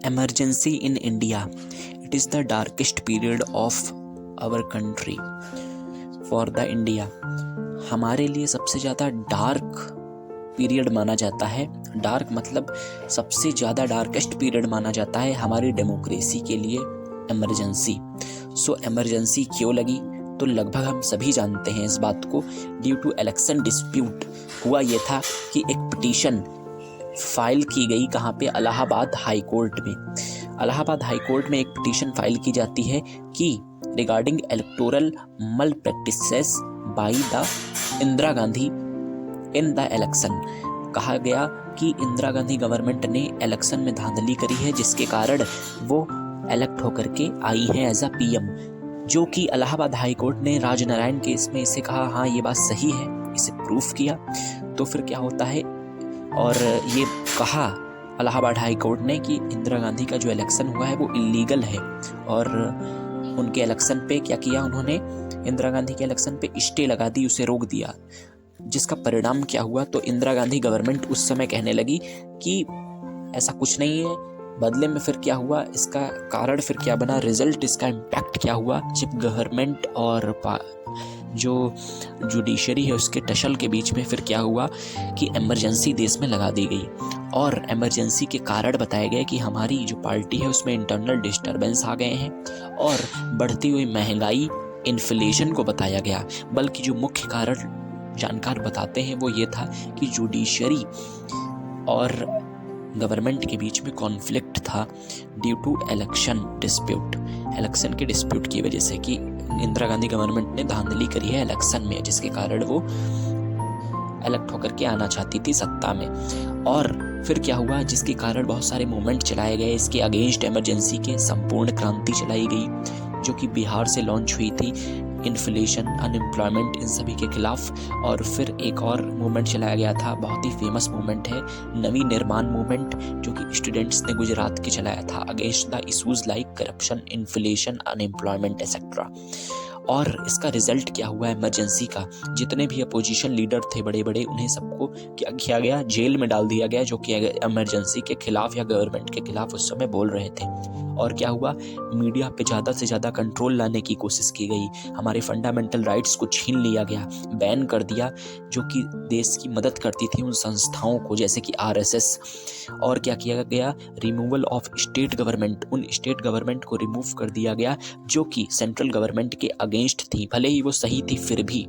emergency in India. It is the darkest period of our country. For the India, हमारे लिए सबसे ज़्यादा dark period माना जाता है। डार्क मतलब सबसे ज़्यादा डार्केस्ट पीरियड माना जाता है हमारी डेमोक्रेसी के लिए इमरजेंसी। सो इमरजेंसी क्यों लगी, तो लगभग हम सभी जानते हैं इस बात को। ड्यू टू इलेक्शन डिस्प्यूट हुआ ये था कि एक पिटीशन फाइल की गई, कहाँ पे, इलाहाबाद हाई कोर्ट में। इलाहाबाद हाई कोर्ट में एक पिटीशन फाइल की जाती है कि रिगार्डिंग इलेक्टोरल मल practices by the Indira Gandhi in the election. कहा गया कि इंदिरा गांधी गवर्नमेंट ने इलेक्शन में धांधली करी है, जिसके कारण वो इलेक्ट होकर के आई है एज अ पीएम, जो कि इलाहाबाद हाई कोर्ट ने राजनारायण केस में इसे कहा हाँ ये बात सही है, इसे प्रूफ किया। तो फिर क्या होता है, और ये कहा इलाहाबाद हाई कोर्ट ने कि इंदिरा गांधी का जो इलेक्शन हुआ है वो इलीगल है। और उनके इलेक्शन पे क्या किया उन्होंने, इंदिरा गांधी के इलेक्शन पे स्टे लगा दी, उसे रोक दिया। जिसका परिणाम क्या हुआ, तो इंदिरा गांधी गवर्नमेंट उस समय कहने लगी कि ऐसा कुछ नहीं है। बदले में फिर क्या हुआ, इसका कारण फिर क्या बना, रिजल्ट, इसका इम्पैक्ट क्या हुआ, जब गवर्नमेंट और जो जुडिशरी है उसके टसल के बीच में फिर क्या हुआ कि इमरजेंसी देश में लगा दी गई। और इमरजेंसी के कारण बताए गए कि हमारी जो पार्टी है उसमें इंटरनल डिस्टर्बेंस आ गए हैं और बढ़ती हुई महंगाई, इन्फ्लेशन को बताया गया। बल्कि जो मुख्य कारण जानकार बताते हैं वो ये था कि जुडिशरी और गवर्नमेंट के बीच में कॉन्फ्लिक्ट था due to election dispute. Election के डिस्प्यूट की वजह से कि इंदिरा गांधी गवर्नमेंट ने धांधली करी है इलेक्शन में, जिसके कारण वो इलेक्ट होकर के आना चाहती थी सत्ता में। और फिर क्या हुआ, जिसके कारण बहुत सारे मूवमेंट चलाए गए इसके अगेंस्ट, इमरजेंसी के संपूर्ण क्रांति चलाई गई, जो कि बिहार से लॉन्च हुई थी, इन्फ्लेशन, अनएम्प्लॉयमेंट, इन सभी के खिलाफ। और फिर एक और मूवमेंट चलाया गया था, बहुत ही फेमस मूवमेंट है, नवी निर्माण मूवमेंट, जो कि स्टूडेंट्स ने गुजरात के चलाया था, against the issues like corruption, inflation, unemployment etcetera. और इसका रिजल्ट क्या हुआ इमरजेंसी का, जितने भी अपोजिशन लीडर थे बड़े बड़े, उन्हें सबको क्या किया गया, जेल में डाल दिया गया, जो कि इमरजेंसी के खिलाफ या गवर्नमेंट के खिलाफ उस समय बोल रहे थे। और क्या हुआ, मीडिया पे ज़्यादा से ज़्यादा कंट्रोल लाने की कोशिश की गई, हमारे फंडामेंटल राइट्स को छीन लिया गया, बैन कर दिया, जो कि देश की मदद करती थी उन संस्थाओं को, जैसे कि आरएसएस। और क्या किया गया, रिमूवल ऑफ स्टेट गवर्नमेंट, उन स्टेट गवर्नमेंट को रिमूव कर दिया गया जो कि सेंट्रल गवर्नमेंट के अगेंस्ट थी, भले ही वो सही थी फिर भी।